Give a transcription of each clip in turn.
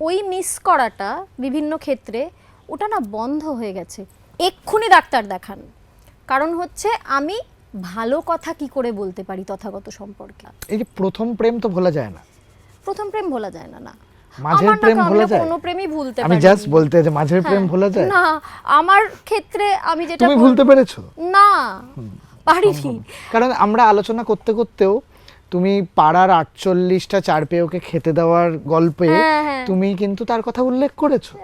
ওই মিস করাটা বিভিন্ন ক্ষেত্রে ওটা না বন্ধ হয়ে গেছে। এক্ষুনি ডাক্তার দেখান। কারণ হচ্ছে আমি ভালো কথা কি করে বলতে পারি তথাগত সম্পর্কে। এই যে প্রথম প্রেম তো ভোলা যায় না, প্রথম প্রেম ভোলা যায় না। না, মাঝের প্রেম ভোলা যায়? কোনো প্রেমই ভুলতে আমি পারি জাস্ট বলতে যে মাঝের প্রেম ভোলা যায় না। আমার ক্ষেত্রে আমি যেটা তুমি ভুলতে পেরেছো? না, পারিনি। কারণ আমরা আলোচনা করতে করতেও তুমি পাড়ার 48টা চার পেয়েকে খেতে দেওয়ার গল্পে তুমি কিন্তু তার কথা উল্লেখ করেছো।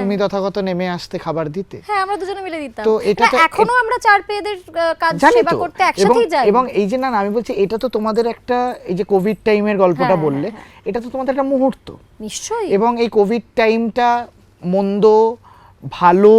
তুমি তথাগত নেমে আসতে খাবার দিতে। হ্যাঁ, আমরা দুজনে মিলে দিতাম। তো এটা এখনো আমরা চার পেয়েদের কাজ সেবা করতে একসাথেই যাই। এবং এই যে না আমি বলছি এটা তো তোমাদের একটা, এই যে কোভিড টাইমের গল্পটা বললে, এটা তো তোমাদের একটা মুহূর্ত। নিশ্চয়ই। এবং এই কোভিড টাইমটা মন্দ ভালো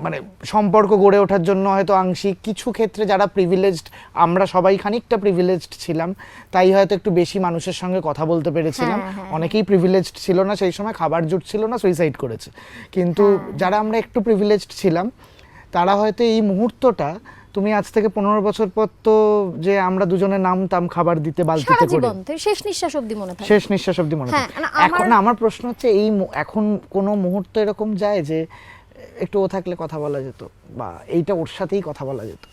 মানে সম্পর্ক গড়ে ওঠার জন্য হয়তো আংশিক, কিছু ক্ষেত্রে যারা প্রিভিলেজড, আমরা সবাই খানিকটা প্রিভিলেজড ছিলাম, তাই হয়তো একটু বেশি মানুষের সঙ্গে কথা বলতে পেরেছিলাম। অনেকেই প্রিভিলেজড ছিল না সেই সময়, খাবার জুটছিল না, সুইসাইড করেছে। কিন্তু যারা আমরা একটু প্রিভিলেজড ছিলাম তারা হয়তো এই মুহূর্তটা, তুমি আজ থেকে 15 বছর পর তো যে আমরা দুজনে নামতাম খাবার দিতে বালতিতে করে, শেষ নিঃশ্বাস অবধি মনে থাকে। শেষ নিঃশ্বাস অবধি মনে থাকে। এখন আমার প্রশ্ন হচ্ছে এই এখন কোন মুহূর্ত এরকম যায় যে একটু ও থাকলে কথা বলা যেত, বা এইটা ওর সাথেই কথা বলা যেত?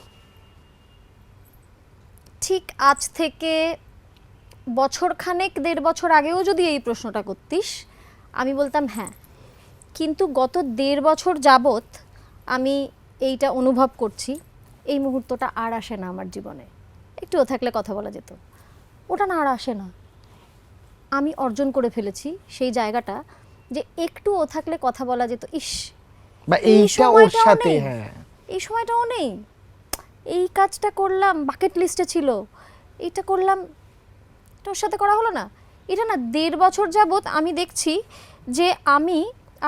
ঠিক আজ থেকে বছর খানেক 1.5 বছর আগেও যদি এই প্রশ্নটা করতিস আমি বলতাম হ্যাঁ। কিন্তু গত 1.5 বছর যাবত আমি এইটা অনুভব করছি, এই মুহূর্তটা আর আসে না আমার জীবনে। একটু ও থাকলে কথা বলা যেত, ওটা না আর আসে না। আমি অর্জন করে ফেলেছি সেই জায়গাটা যে একটু ও থাকলে কথা বলা যেত। ইস, বা এইটা ওর সাথে, হ্যাঁ এই সময়টাও নেই, এই কাজটা করলাম, বাকেট লিস্টে ছিল, এইটা করলাম, ওর সাথে করা হলো না। এটা না 1.5 বছর যাবত আমি দেখছি যে আমি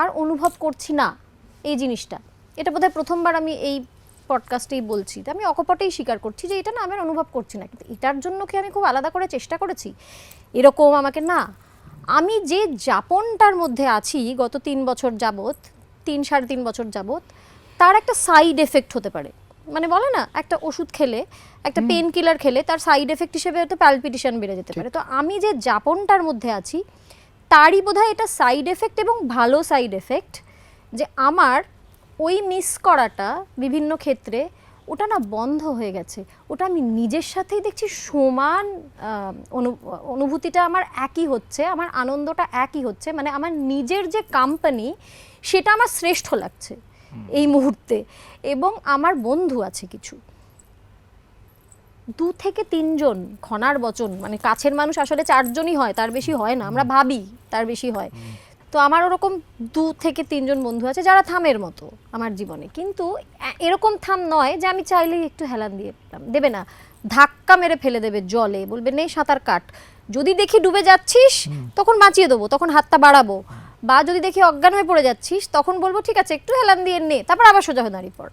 আর অনুভব করছি না এই জিনিসটা। এটা বোধহয় প্রথমবার আমি এই পডকাস্টেই বলছি, আমি অকপটেই স্বীকার করছি যে এটা না আমি অনুভব করছি না। কিন্তু এটার জন্য কি আমি খুব আলাদা করে চেষ্টা করেছি এরকম আমাকে না, আমি যে যাপনটার মধ্যে আছি গত 3 বছর যাবত, 3-3.5 বছর যাবত, তার একটা সাইড এফেক্ট হতে পারে। মানে বলে না, একটা ওষুধ খেলে, একটা পেন কিলার খেলে তার সাইড এফেক্ট হিসেবে হয়তো প্যালপিটেশন বেড়ে যেতে পারে। তো আমি যে যাপনটার মধ্যে আছি তারই বোধহয় এটা সাইড এফেক্ট, এবং ভালো সাইড এফেক্ট, যে আমার ওই মিস করাটা বিভিন্ন ক্ষেত্রে ওটা না বন্ধ হয়ে গেছে। ওটা আমি নিজের সাথেই দেখছি সমান অনুভূতিটা আমার একই হচ্ছে, আমার আনন্দটা একই হচ্ছে। মানে আমার নিজের যে কোম্পানি সেটা আমার শ্রেষ্ঠ লাগছে এই মুহূর্তে। এবং আমার বন্ধু আছে কিছু, 2 থেকে 3 জন খনার বচন, মানে কাছের মানুষ আসলে 4 জনই হয়, তার বেশি হয় না, আমরা ভাবি তার বেশি হয়। তো আমার ওরকম 2 থেকে 3 জন বন্ধু আছে যারা থামের মতো আমার জীবনে। কিন্তু এরকম থাম নয় যে আমি চাইলেই একটু হেলান দিয়ে দেবে না, ধাক্কা মেরে ফেলে দেবে জলে, বলবে নে সাঁতার কাট। যদি দেখি ডুবে যাচ্ছিস তখন বাঁচিয়ে দেবো, তখন হাতটা বাড়াবো। বা যদি দেখি অজ্ঞান হয়ে পড়ে যাচ্ছিস তখন বলবো ঠিক আছে একটু হেলান দিয়ে নে, তারপর আবার সোজা হয়ে দাঁড়িয়ে পড়।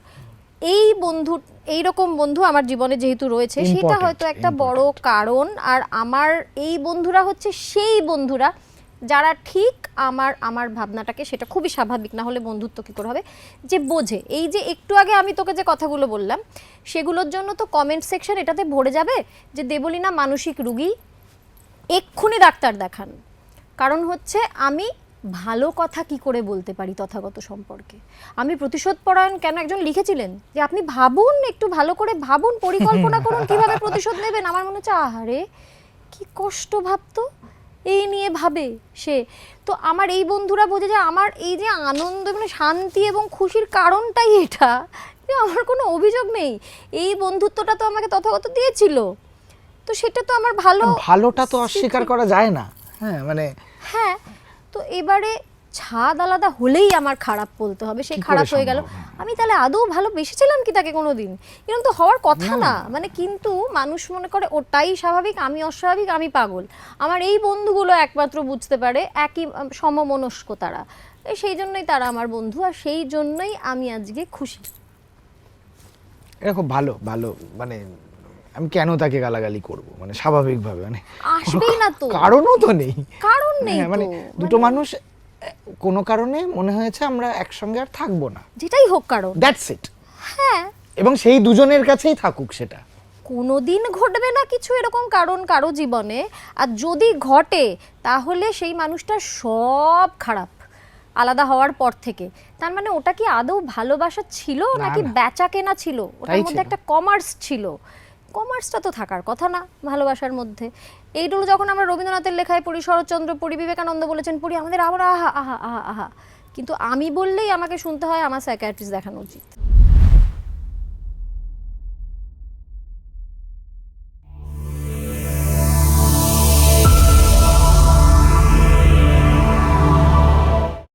এই বন্ধু, এইরকম বন্ধু আমার জীবনে যেহেতু রয়েছে, সেটা হয়তো একটা বড় কারণ। আর আমার এই বন্ধুরা হচ্ছে সেই বন্ধুরা যারা ঠিক আমার ভাবনাটাকে, সেটা খুবই স্বাভাবিক, না হলে বন্ধুত্ব কী করে হবে, যে বোঝে। এই যে একটু আগে আমি তোকে যে কথাগুলো বললাম সেগুলোর জন্য তো কমেন্ট সেকশন এটাতে ভরে যাবে যে দেবলীনা মানসিক রুগী, এক্ষুনি ডাক্তার দেখান। কারণ হচ্ছে আমি ভালো কথা কি করে বলতে পারি তথাগত সম্পর্কে। আমি প্রতিশোধ পরায়ণ কেন, একজন লিখেছিলেন যে আপনি ভাবুন, একটু ভালো করে ভাবুন, পরিকল্পনা করুন কিভাবে প্রতিশোধ নেবেন। আমার মনে হচ্ছে আহারে কি কষ্ট ভাবতো, এই নিয়ে ভাবে সে। তো আমার এই বন্ধুরা বোঝে যে আমার এই যে আনন্দ, মানে শান্তি এবং খুশির কারণটাই এটা, যে আমার কোনো অভিযোগ নেই। এই বন্ধুত্বটা তো আমাকে তথাগত দিয়েছিল, তো সেটা তো আমার ভালোটা তো অস্বীকার করা যায় না। হ্যাঁ মানে হ্যাঁ, তো এবারে ছাদ আলাদা হলেই আমার খারাপ বলতে হবে, সে খারাপ হয়ে গেল। আমি তাহলে আদৌ ভালোবেসেছিলাম কি তাকে কোনোদিন? এরকম তো হওয়ার কথা না। মানে কিন্তু মানুষ মনে করে ওটাই স্বাভাবিক, আমি অস্বাভাবিক, আমি পাগল। আমার এই বন্ধুগুলো একমাত্র বুঝতে পারে, একই সমমনস্ক তারা, সেই জন্যই তারা আমার বন্ধু, আর সেই জন্যই আমি আজকে খুশি। এটা খুব ভালো ভালো, মানে আমি কেন তাকে গালাগালি করব, মানে স্বাভাবিকভাবে, মানে আসবেই না তো, কারণও তো নেই, কারণ নেই। মানে দুটো মানুষ কোনো কারণে মনে হয়েছে আমরা একসঙ্গে আর থাকবো না, যেটাই হোক কারণ, দ্যাটস ইট। হ্যাঁ, এবং সেই দুজনের কাছেই থাকুক সেটা, কোনোদিন ঘটবে না কিছু এরকম কারণ কারো জীবনে, আর যদি ঘটে তাহলে সেই মানুষটা সব খারাপ আলাদা হওয়ার পর থেকে। তার মানে ওটা কি আদৌ ভালোবাসা ছিল না, নাকি না। বেচা কেনা ছিল? ওটার তাই মধ্যে ছিল। একটা কমার্স ছিল। কমার্সটা তো থাকার কথা না ভালোবাসার মধ্যে। এইগুলো যখন আমরা রবীন্দ্রনাথের লেখায় পড়ি, শরৎচন্দ্র পড়ি, বিবেকানন্দ বলেছেন পড়ি, আমাদের আবার আহা আহা আহা আহা, কিন্তু আমি বললেই আমাকে শুনতে হয় আমার সাইকিয়াট্রিস্ট দেখানো উচিত।